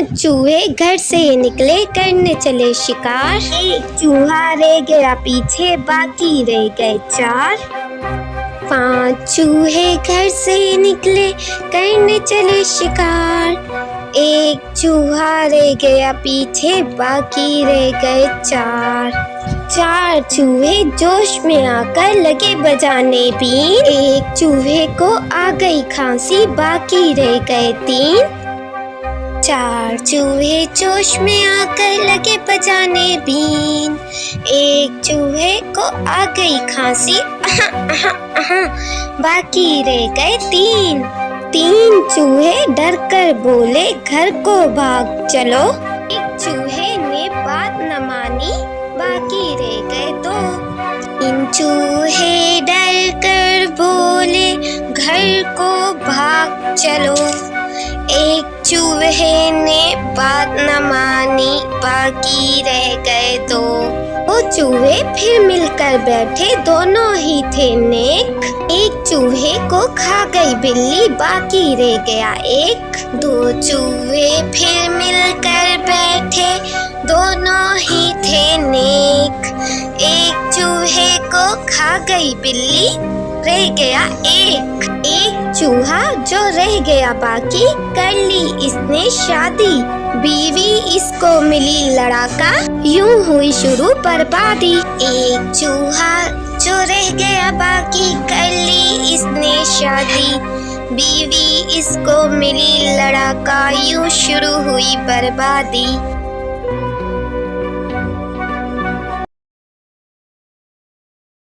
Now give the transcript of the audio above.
चूहे घर से निकले करने चले शिकार। एक चूहा रह गया पीछे, बाकी रह गए 4। 5 चूहे घर से निकले करने चले शिकार। एक चूहा रह गया पीछे, बाकी रह गए 4। 4 चूहे जोश में आकर लगे बजाने बीन। एक चूहे को आ गई खांसी, बाकी रह गए 3। 4 चूहे जोश में आकर लगे बजाने बीन। एक चूहे को आ गई खांसी, बाकी रह गए 3। 3 चूहे डर कर बोले घर को भाग चलो। एक चूहे ने बात न मानी, बाकी रह गए 2। 3 चूहे डर कर बोले घर को भाग चलो। एक चूहे ने बात न मानी, बाकी रह गए 2। वो चूहे फिर मिलकर बैठे, दोनों ही थे नेक। एक चूहे को खा गई बिल्ली, बाकी रह गया 1। 2 चूहे फिर मिलकर बैठे, दोनों ही थे नेक। एक चूहे को खा गई बिल्ली, रह गया 1। एक चूहा जो रह गया बाकी, कर ली इसने शादी। बीवी इसको मिली लड़ाका, यूं हुई शुरू बर्बादी। एक चूहा जो रह गया बाकी, कर ली इसने शादी। बीवी इसको मिली लड़ाका, यूं शुरू हुई बर्बादी।